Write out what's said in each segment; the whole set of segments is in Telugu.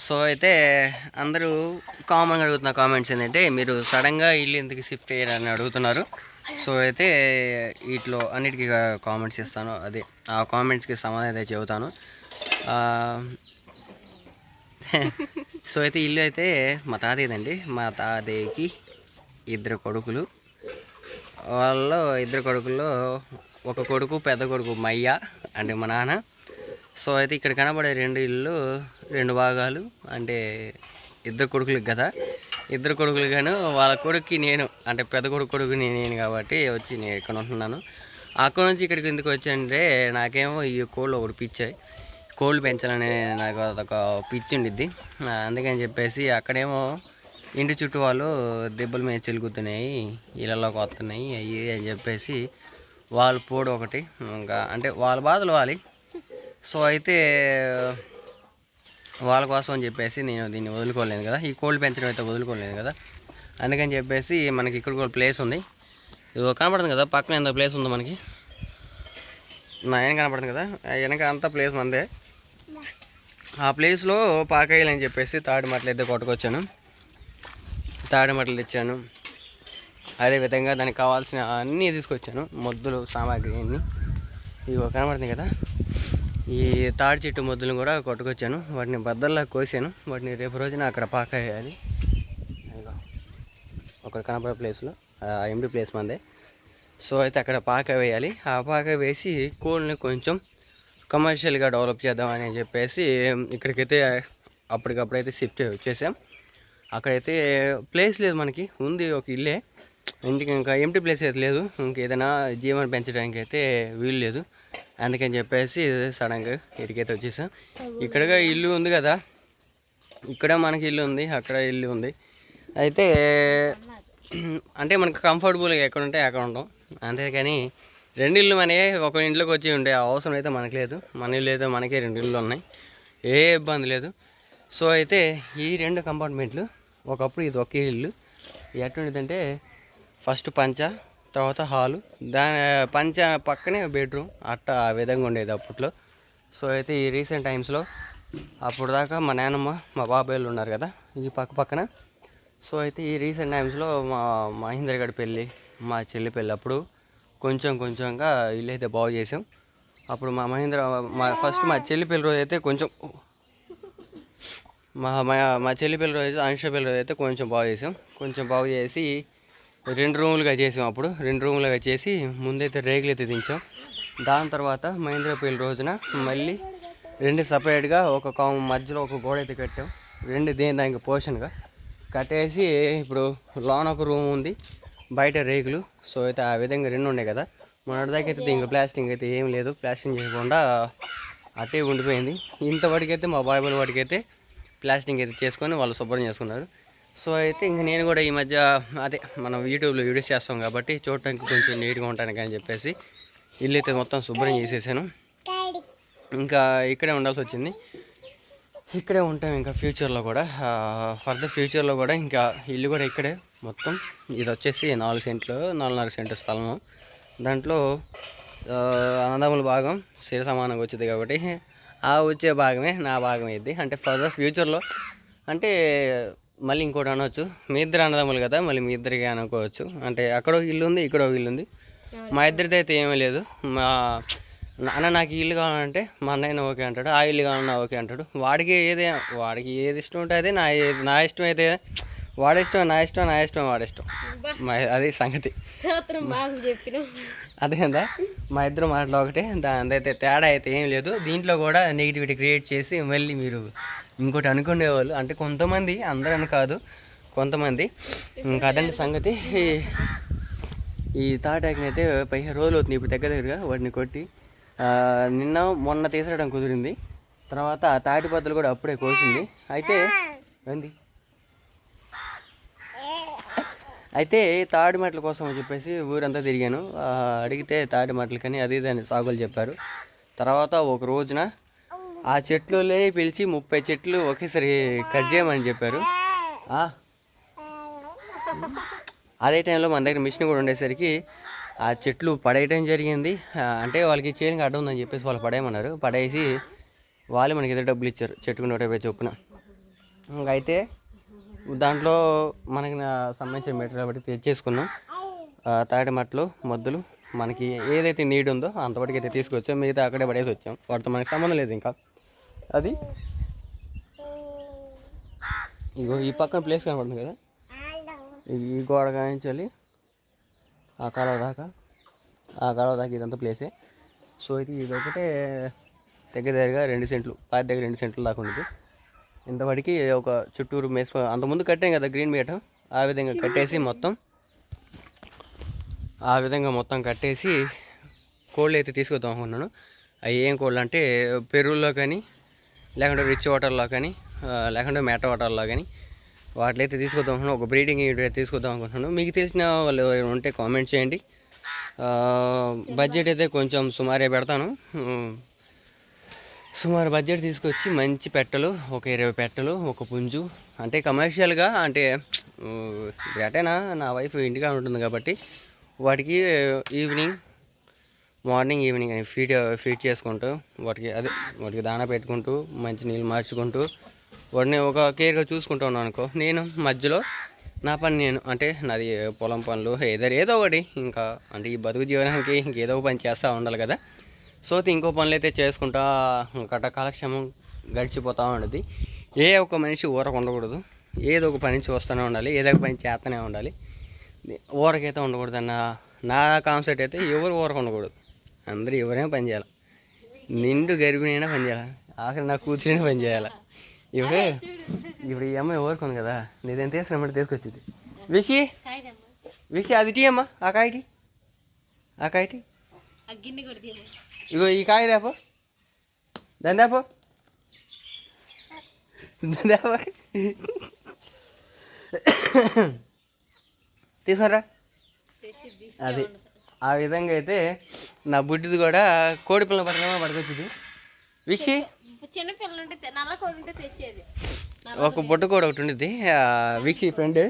సో అయితే అందరూ కామన్గా అడుగుతున్న కామెంట్స్ ఏంటంటే మీరు సడన్గా ఇల్లు ఎందుకు షిఫ్ట్ అయ్యారని అడుగుతున్నారు. సో అయితే వీటిలో అన్నిటికీ కామెంట్స్ ఇస్తాను. అదే ఆ కామెంట్స్కి సమాధానం అయితే చెబుతాను. సో అయితే ఇల్లు అయితే మా తాతయ్యదండి. మా తాతయ్యకి ఇద్దరు కొడుకులు. వాళ్ళలో ఇద్దరు కొడుకుల్లో ఒక కొడుకు పెద్ద కొడుకు మయ్య అంటే మా నాన్న. సో అయితే ఇక్కడ కనబడే రెండు ఇల్లు రెండు భాగాలు అంటే ఇద్దరు కొడుకులకు కదా. ఇద్దరు కొడుకులు గాను వాళ్ళ కొడుక్కి నేను అంటే పెద్ద కొడుకు నేను కాబట్టి వచ్చి నేను ఇక్కడ ఉంటున్నాను. అక్కడ నుంచి ఇక్కడికి ఎందుకు వచ్చానంటే నాకేమో ఈ కోళ్ళు ఒకటి పిచ్చాయి. కోళ్ళు పెంచాలని నాకు అదొక పిచ్చి ఉండిద్ది. అందుకని చెప్పేసి అక్కడేమో ఇంటి చుట్టూ వాళ్ళు దెబ్బల మీద చెలుగుతున్నాయి, ఇళ్ళలోకి వస్తున్నాయి అవి అని చెప్పేసి వాళ్ళు పోడు ఒకటి. ఇంకా అంటే వాళ్ళ బాధలు వాలి. సో అయితే వాళ్ళ కోసం అని చెప్పేసి నేను దీన్ని వదులుకోలేను కదా, ఈ కోళ్ళు పెంచడం అయితే వదులుకోలేను కదా. అందుకని చెప్పేసి మనకి ఇక్కడ కూడా ప్లేస్ ఉంది. ఇది కనపడుతుంది కదా పక్కన ఎంత ప్లేస్ ఉందో మనకి, నా వెనక కనపడుతుంది కదా, వెనక అంతా ప్లేస్ మందే. ఆ ప్లేస్లో పాకాయలు అని చెప్పేసి తాడి మట్టలు అయితే కొట్టుకొచ్చాను, తాడి మట్టలు తెచ్చాను. అదేవిధంగా దానికి కావాల్సిన అన్నీ తీసుకొచ్చాను, మొద్దులు సామాగ్రి అన్నీ. ఇవి కనబడుతుంది కదా, ఈ తాడి చెట్టు మొద్దులను కూడా కొట్టుకొచ్చాను. వాటిని బద్దల్లా కోసాను. వాటిని రేపు రోజున అక్కడ పాక వేయాలి. అక్కడ కనపడే ప్లేస్లో ఎండి ప్లేస్ మందే. సో అయితే అక్కడ పాక వేయాలి. ఆ పాక వేసి కోళ్ళని కొంచెం కమర్షియల్గా డెవలప్ చేద్దామని చెప్పేసి ఇక్కడికైతే అప్పటికప్పుడైతే షిఫ్ట్ వచ్చేసాం. అక్కడైతే ప్లేస్ లేదు మనకి, ఉంది ఒక ఇల్లే. ఇంటికి ఇంకా ఎంటీ ప్లేస్ అయితే లేదు, ఇంకేదైనా జీవనం పెంచడానికి అయితే వీలు లేదు. అందుకని చెప్పేసి సడన్గా ఇటుకైతే వచ్చేసాం. ఇక్కడగా ఇల్లు ఉంది కదా, ఇక్కడ మనకి ఇల్లు ఉంది, అక్కడ ఇల్లు ఉంది. అయితే అంటే మనకు కంఫర్టబుల్గా ఎక్కడ ఉంటే అక్కడ ఉంటాం. అంతేకాని రెండు ఇల్లు మనకి ఒక ఇంట్లోకి వచ్చి ఉండే అవసరం అయితే మనకు లేదు. మన ఇల్లు అయితే మనకే రెండు ఇల్లు ఉన్నాయి, ఏ ఇబ్బంది లేదు. సో అయితే ఈ రెండు కంపార్ట్మెంట్లు ఒకప్పుడు ఇది ఒకే ఇల్లు. ఎటువంటిదంటే ఫస్ట్ పంచ, తర్వాత హాలు, దాని పంచ పక్కనే బెడ్రూమ్, అట్ట ఆ విధంగా ఉండేది అప్పట్లో. సో అయితే ఈ రీసెంట్ టైమ్స్లో అప్పుడు దాకా మా నాన్నమ్మ మా బాబాయ్లు ఉన్నారు కదా ఈ పక్కన. సో అయితే ఈ రీసెంట్ టైమ్స్లో మా మహేంద్ర గడి పెళ్ళి, మా చెల్లి పెళ్ళి అప్పుడు కొంచెంగా ఇల్లు అయితే బాగు చేసాం. అప్పుడు ఫస్ట్ మా చెల్లి పెళ్ళి రోజు అయితే మా చెల్లి పెళ్ళి రోజు అనుష పెళ్ళి రోజు అయితే కొంచెం బాగు చేసి 2 రూములుగా చేసాం. అప్పుడు 2 రూములుగా చేసి ముందైతే రేగులు అయితే దించాం. దాని తర్వాత మహేంద్ర పెళ్ళి రోజున మళ్ళీ 2 సపరేట్గా ఒక మధ్యలో ఒక గోడ అయితే కట్టాం. 2 దానికి పోర్షన్గా కట్టేసి ఇప్పుడు లోన ఒక రూమ్ ఉంది, బయట రేకులు. సో అయితే ఆ విధంగా 2 ఉన్నాయి కదా. మొన్నటిదాకా అయితే దీనికి ప్లాస్టింగ్ అయితే ఏం లేదు, ప్లాస్టింగ్ చేయకుండా అట్టే ఉండిపోయింది. ఇంతవరకైతే మా బాబాయ్ వాడికైతే ప్లాస్టింగ్ అయితే చేసుకొని వాళ్ళు శుభ్రం చేసుకున్నారు. సో అయితే ఇంక నేను కూడా ఈ మధ్య అదే మనం యూట్యూబ్లో వీడియోస్ చేస్తాం కాబట్టి చూడటానికి కొంచెం నీట్గా ఉంటానికి అని చెప్పేసి ఇల్లు అయితే మొత్తం శుభ్రం చేసేసాను. ఇంకా ఇక్కడే ఉండాల్సి వచ్చింది, ఇక్కడే ఉంటాం ఇంకా ఫ్యూచర్లో కూడా. ఫర్దర్ ఫ్యూచర్లో కూడా ఇంకా ఇల్లు కూడా ఇక్కడే మొత్తం. ఇది వచ్చేసి 4.5 సెంట్లు స్థలము. దాంట్లో అన్నదమ్ముల భాగం సమానంగా వచ్చింది కాబట్టి ఆ వచ్చే భాగమే నా భాగం అయింది. అంటే ఫర్దర్ ఫ్యూచర్లో అంటే మళ్ళీ ఇంకోటి అనవచ్చు, మీ ఇద్దరు అన్నదమ్ములు కదా, మళ్ళీ మీ ఇద్దరికి అనుకోవచ్చు. అంటే అక్కడ ఒక ఇల్లు ఉంది, ఇక్కడ ఒక ఇల్లు ఉంది. మా ఇద్దరిది అయితే ఏమీ లేదు. అన్న నాకు ఇల్లు కావాలంటే మా అన్నయ్య ఓకే అంటాడు, ఆ ఇల్లు కావాలన్నా ఓకే అంటాడు. వాడికి ఏది ఇష్టం ఉంటే అదే నా ఇష్టం అయితే వాడి ఇష్టం, నా ఇష్టం వాడి ఇష్టం. అది సంగతి. అదే కదా, మా ఇద్దరు మాటలు ఒకటే, దానిదైతే తేడా అయితే ఏం లేదు. దీంట్లో కూడా నెగిటివిటీ క్రియేట్ చేసి మళ్ళీ మీరు ఇంకోటి అనుకునేవాళ్ళు అంటే కొంతమంది, అందరని కాదు కొంతమంది. ఇంకా అదండి సంగతి. ఈ తాటాకుని అయితే 15 రోజులు అవుతుంది ఇప్పుడు దగ్గరగా వాటిని కొట్టి. మొన్న తీసడం కుదిరింది. తర్వాత ఆ తాటి బద్దలు కూడా అప్పుడే కోసింది. అయితే తాడి మట్టల కోసం అని చెప్పేసి ఊరంతా తిరిగాను. అడిగితే తాడి మట్టలకని అది దాన్ని సాగులు చెప్పారు. తర్వాత ఒక రోజున ఆ చెట్లులే పిలిచి 30 చెట్లు ఒకేసారి కట్ చేయమని చెప్పారు. అదే టైంలో మన దగ్గర మిషన్ కూడా ఉండేసరికి ఆ చెట్లు పడేయటం జరిగింది. అంటే వాళ్ళకి చేయడానికి అడ్డం ఉందని చెప్పేసి వాళ్ళు పడేయమన్నారు. పడేసి వాళ్ళు మనకి ఎదురు డబ్బులు ఇచ్చారు, చెట్టుకు 150 చొప్పున. ఇంకైతే దాంట్లో మనకి సంబంధించిన మెటీరియల్ బట్టి తెచ్చేసుకున్నాం. తాటి మట్టలు మొద్దులు మనకి ఏదైతే నీడ్ ఉందో అంతవరకు అయితే తీసుకొచ్చాం. మిగతా అక్కడే పడేసి వచ్చాం. వాటితో మనకి సంబంధం లేదు ఇంకా. అది ఇగో ఈ పక్కన ప్లేస్ కనపడుతుంది కదా, ఈ గోడ కానించాలి ఆ కాలువ దాకా ఇదంతా ప్లేసే. సో ఇది ఒకటే దగ్గరగా 2 సెంట్లు, పాతి దగ్గర 2 సెంట్లు దాకా ఉండదు. ఇంతవరకు ఒక చుట్టూరు అంతకుముందు కట్టాం కదా గ్రీన్ మేట, ఆ విధంగా కట్టేసి కోళ్ళు అయితే తీసుకొద్దాం అనుకున్నాను. అవి ఏం కోళ్ళు అంటే పెరుగుల్లో కానీ, లేకుంటే రిచ్ వాటర్లో కానీ, లేకుంటే మేట వాటర్లో కానీ వాటిలో అయితే తీసుకొద్దాం అనుకున్నాను. ఒక బ్రీడింగ్ యూనిట్ తీసుకొద్దాం అనుకుంటున్నాను. మీకు తెలిసిన వాళ్ళు ఉంటే కామెంట్ చేయండి. బడ్జెట్ అయితే కొంచెం సుమారే పెడతాను. సుమారు బడ్జెట్ తీసుకొచ్చి మంచి పెట్టలు, ఒక 20 పెట్టలు, ఒక పుంజు, అంటే కమర్షియల్గా, అంటే ఎటైనా నా వైఫ్ ఇంటిగా ఉంటుంది కాబట్టి వాటికి మార్నింగ్ ఈవినింగ్ అని ఫీడ్ చేసుకుంటూ వాటికి దానా పెట్టుకుంటూ మంచి నీళ్ళు మార్చుకుంటూ వాటిని ఒక కేర్గా చూసుకుంటూ ఉన్నాను అనుకో. నేను మధ్యలో నా పని అంటే నాది పొలం పనులు ఏదో ఒకటి, ఇంకా అంటే ఈ బతుకు జీవనానికి ఇంకేదో ఒక పని చేస్తూ ఉండాలి కదా. సో ఇంకో పనులు అయితే చేసుకుంటా కాలక్షేమం గడిచిపోతూ ఉండదు. ఒక మనిషి ఊరకు ఉండకూడదు, ఏదో ఒక పని చూస్తూనే ఉండాలి, ఏదో ఒక పని చేస్తూనే ఉండాలి. ఊరకైతే ఉండకూడదు అన్న నా కాన్సెప్ట్ అయితే. ఎవరు ఊరకు ఉండకూడదు, అందరూ ఎవరైనా పని చేయాలి. నిండు గర్భిణి అయినా పని చేయాలి, ఆఖరి నా కూతురైనా పని చేయాలి. ఇప్పుడు ఈ అమ్మాయి ఊరుకుంది కదా, నీదేం తీసుకున్నమాట తీసుకొచ్చింది. విషి అది టీ అమ్మా, ఆ కాయటి ఇగో ఈ కాయ దేపో, దాని దేపో తీసుకురా. అది ఆ విధంగా అయితే నా బుడ్డిది కూడా కోడి పిల్లలు పట్టుకొచ్చింది. వీక్షి ఒక బొట్టు కూడా ఒకటి ఉండేది. వీక్షి ఫ్రెండ్,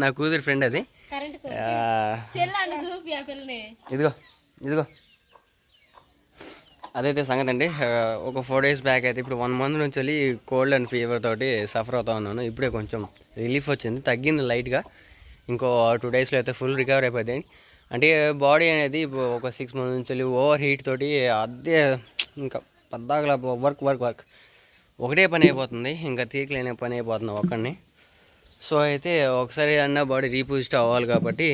నా కూతురు ఫ్రెండ్ అది. ఇదిగో అదైతే సంగతి అండి. ఒక 4 days బ్యాక్ అయితే, ఇప్పుడు 1 month నుంచి వెళ్ళి కోల్డ్ అండ్ ఫీవర్ తోటి సఫర్ అవుతా ఉన్నాను. ఇప్పుడే కొంచెం రిలీఫ్ వచ్చింది, తగ్గింది లైట్గా. ఇంకో 2 daysలో అయితే ఫుల్ రికవర్ అయిపోయింది. అంటే బాడీ అనేది ఒక 6 months నుంచి వెళ్ళి ఓవర్ హీట్ తోటి అదే ఇంకా పద్దాగల వర్క్ ఒకటే పని అయిపోతుంది, ఇంకా తీరికలేని పని అయిపోతుంది ఒక్కడిని. సో అయితే ఒకసారి అన్న బాడీ రీపూజిట్ అవ్వాలి కాబట్టి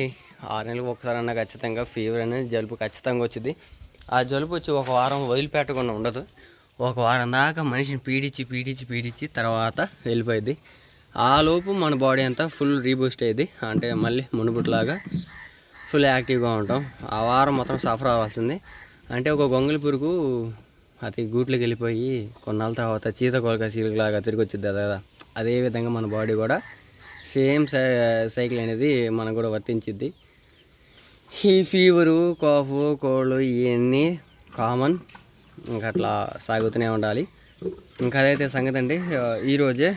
6 నెలలకు ఒకసారి అన్న ఖచ్చితంగా ఫీవర్ అనేది, జలుబు ఖచ్చితంగా వచ్చింది. ఆ జలుబు వచ్చి ఒక వారం వదిలిపెట్టకుండా ఉండదు. ఒక వారం దాకా మనిషిని పీడించి తర్వాత వెళ్ళిపోయింది. ఆ లోపు మన బాడీ అంతా ఫుల్ రీబూస్ట్ అయ్యింది. అంటే మళ్ళీ మునుపుట్లాగా ఫుల్ యాక్టివ్గా ఉంటాం. ఆ వారం మొత్తం సఫర్ అవ్వాల్సింది. అంటే ఒక గొంగళి పురుగు అది గూట్లోకి వెళ్ళిపోయి కొన్నాళ్ళ తర్వాత చీతకోలక చీలలాగా తిరిగి వచ్చింది కదా, అదేవిధంగా మన బాడీ కూడా సేమ్ సైకిల్ అనేది మనకు కూడా వర్తించిద్ది. ఈ ఫీవరు, కాఫ్, కోల్డ్ ఇవన్నీ కామన్, ఇంకా అట్లా సాగుతూనే ఉండాలి. ఇంకా అదైతే సంగతి అండి. ఈరోజే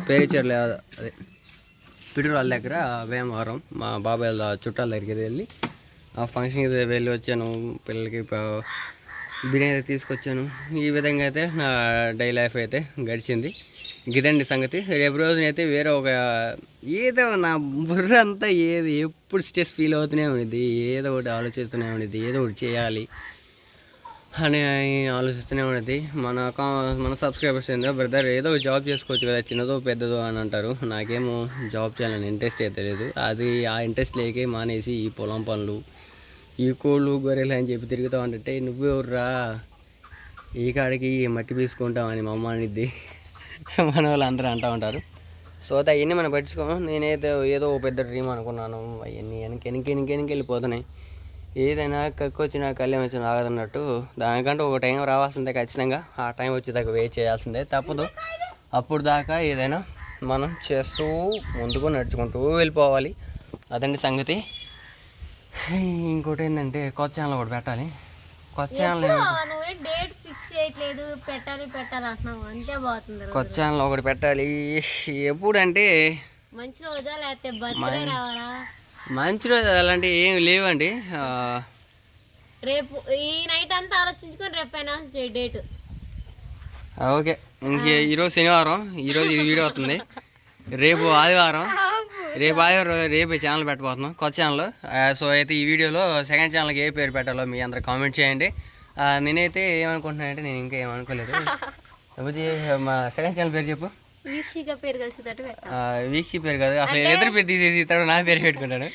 పేరుచెర్ల అదే పిడుగురాల దగ్గర వేమవారం మా బాబాయ్ చుట్టాల దగ్గరికి వెళ్ళి ఆ ఫంక్షన్కి వెళ్ళి వచ్చాను. పిల్లలకి బిర్యానీ తీసుకొచ్చాను. ఈ విధంగా అయితే నా డైలీ లైఫ్ అయితే గడిచింది. ఇదండి సంగతి. రేపు రోజునైతే వేరే ఒక ఏదో నా బుర్ర అంతా ఎప్పుడు స్ట్రెస్ ఫీల్ అవుతూనే ఉండేది, ఏదో ఒకటి ఆలోచిస్తూనే ఉండేది, ఏదో ఒకటి చేయాలి అని ఆలోచిస్తూనే ఉండేది. మన సబ్స్క్రైబర్స్ ఏందో బ్రదర్ ఏదో జాబ్ చేసుకోవచ్చు కదా, చిన్నదో పెద్దదో అని అంటారు. నాకేమో జాబ్ చేయాలని ఇంట్రెస్ట్ అయితే లేదు. ఆ ఇంట్రెస్ట్ లేకే మానేసి ఈ పొలం పనులు, ఈ కోళ్ళు గొర్రెలు అని చెప్పి తిరుగుతూ ఉంటే నువ్వెవర్రా ఈ కాడికి మట్టి పీసుకుంటామని మా అమ్మ అనిద్ది, మన వాళ్ళు అందరూ అంటూ ఉంటారు. సో అవన్నీ మనం పట్టించుకోము. నేనైతే ఏదో పెద్ద డ్రీమ్ అనుకున్నాను, అవన్నీ వెనక్కి వెళ్ళిపోతున్నాయి. ఏదైనా కక్కొచ్చినా కళ్యాణం వచ్చినా ఆగదన్నట్టు దానికంటే ఒక టైం రావాల్సిందే ఖచ్చితంగా. ఆ టైం వచ్చేదాకా వెయిట్ చేయాల్సిందే, తప్పదు. అప్పుడు దాకా ఏదైనా మనం చేస్తూ ముందుకు నడుచుకుంటూ వెళ్ళిపోవాలి. అదండి సంగతి. ఇంకోటి ఏంటంటే కొత్త ఛానల్ ఒకటి పెట్టాలి. కొత్త ఛానల్ కొత్త ఛానల్ ఒకటి పెట్టాలి. ఎప్పుడంటే మంచి రోజు అలాంటివి ఏమి లేవండి. రేపు ఈ నైట్ అంతా ఆలోచించుకొని రేపు అనౌన్స్ చేయి డేట్. ఓకే, ఇంక ఈరోజు శనివారం, ఈరోజు ఈ వీడియో వస్తుంది. రేపు ఆదివారం, రేపు ఛానల్ పెట్టబోతున్నాం, కొత్త ఛానల్. సో అయితే ఈ వీడియోలో సెకండ్ ఛానల్కి ఏ పేరు పెట్టాలో మీ అందరూ కామెంట్ చేయండి. నేనైతే ఏమనుకుంటున్నానంటే నేను ఇంకా ఏమనుకోలేదు. లేకపోతే మా సెకండ్ ఛానల్ పేరు చెప్పు. వీక్షిక పేరు కలిసేటట్టు వీక్షి పేరు కాదు, అసలు ఎదురు పేరు తీసేసి ఇతడు నా పేరు పెట్టుకుంటాను.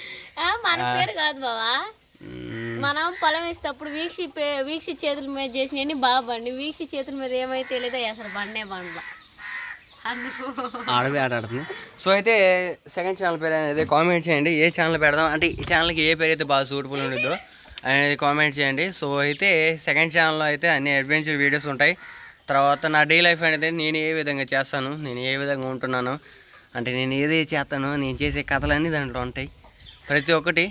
మన పేరు కాదు బావా, మనం పొలం వేసేటప్పుడు వీక్షి చేతుల మీద చేసినవి బాగా బండి, వీక్షి చేతుల మీద ఏమైతే లేదో అసలు బండే బండ్ల అందుకు ఆడవే ఆడుతుంది. సో అయితే సెకండ్ ఛానల్ పేరు అనేది కామెంట్ చేయండి. ఏ ఛానల్ పెడదాం అంటే ఈ ఛానల్కి ఏ పేరు అయితే బాగా సూటబుల్ ఉండిద్దో అనేది కామెంట్ చేయండి. సో అయితే సెకండ్ ఛానల్లో అయితే అన్ని అడ్వెంచర్ వీడియోస్ ఉంటాయి. తర్వాత నా డే లైఫ్ అనేది నేను ఏ విధంగా చేస్తాను, నేను ఏ విధంగా ఉంటున్నాను, అంటే నేను ఏది చేస్తానో నేను చేసే కథలన్నీ దాంట్లో ఉంటాయి. ప్రతి ఒక్కటి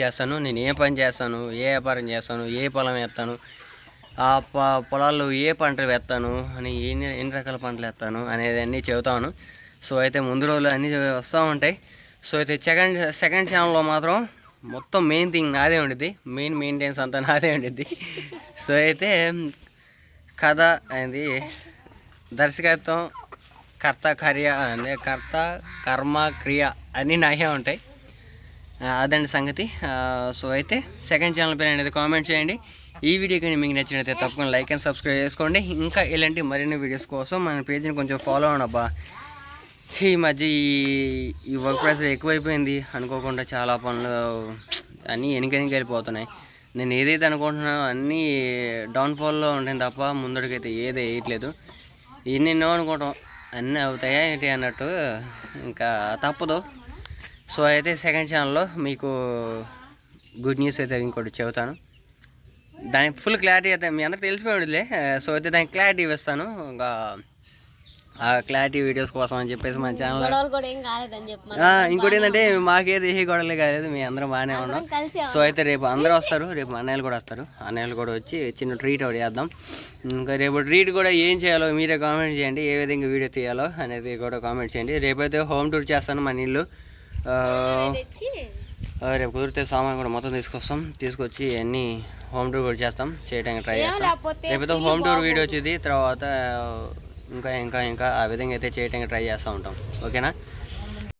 చేస్తాను. నేను ఏ పని చేస్తాను, ఏ వ్యాపారం చేస్తాను, ఏ పొలం వేస్తాను, ఆ పొలాల్లో ఏ పంటలు వేస్తాను అని, ఎన్ని రకాల పంటలు వేస్తాను అనేది అన్నీ చెబుతాను. సో అయితే ముందు రోజులు అన్నీ వస్తూ ఉంటాయి. సో అయితే సెకండ్ ఛానల్లో మాత్రం మొత్తం మెయిన్ థింగ్ నాదే ఉండిద్ది, మెయింటెనెన్స్ అంతా నాదే ఉండిద్ది. సో అయితే కథ అనేది దర్శకత్వం, కర్త కర్మ క్రియ అన్నీ నాకే ఉంటాయి. అదండి సంగతి. సో అయితే సెకండ్ ఛానల్ పేరు అనేది కామెంట్ చేయండి. ఈ వీడియో కానీ మీకు నచ్చినట్లయితే తప్పకుండా లైక్ అండ్ సబ్స్క్రైబ్ చేసుకోండి. ఇంకా ఇలాంటి మరిన్ని వీడియోస్ కోసం మన పేజ్ని కొంచెం ఫాలో అవ్వండి. ఈ మధ్య ఈ వర్క్ ప్రెషర్ ఎక్కువైపోయింది, అనుకోకుండా చాలా పనులు అన్నీ వెనకనికి వెళ్ళిపోతున్నాయి. నేను ఏదైతే అనుకుంటున్నానో అన్నీ డౌన్ఫాల్లో ఉంటాయి తప్ప ముందడికైతే ఏది వేయట్లేదు. ఎన్నెన్నో అనుకోవటం అన్నీ అవుతాయా ఏంటి అన్నట్టు, ఇంకా తప్పదు. సో అయితే సెకండ్ ఛానల్లో మీకు గుడ్ న్యూస్ అయితే ఇంకోటి చెబుతాను. దానికి ఫుల్ క్లారిటీ అయితే మీ అందరికి తెలిసిపోయిందిలే. సో అయితే దానికి క్లారిటీ ఇస్తాను. ఇంకా ఆ క్లారిటీ వీడియోస్ కోసం అని చెప్పేసి మన ఛానల్ ఇంకోటి ఏంటంటే మాకేది ఏ గొడవలే కాలేదు, మీ అందరం బాగానే ఉన్నాం. సో అయితే రేపు అందరూ వస్తారు, రేపు అన్నయ్యలు కూడా వస్తారు. అన్నయ్యలు కూడా వచ్చి చిన్న ట్రీట్ ఒకటి చేద్దాం. ఇంకా రేపు ట్రీట్ కూడా ఏం చేయాలో మీరే కామెంట్ చేయండి, ఏ విధంగా వీడియో తీయాలో అనేది కూడా కామెంట్ చేయండి. రేపైతే హోమ్ టూర్ చేస్తాను మన ఇల్లు. రేపు కుదిరితే సామాన్ కూడా మొత్తం తీసుకొచ్చి అన్నీ హోమ్ టూర్ కూడా చేయడానికి ట్రై చేస్తాం. రేపైతే హోమ్ టూర్ వీడియో వచ్చింది, తర్వాత ఇంకా ఆ విధంగా అయితే చేయడానికి ట్రై చేస్తూ ఉంటాం. ఓకేనా?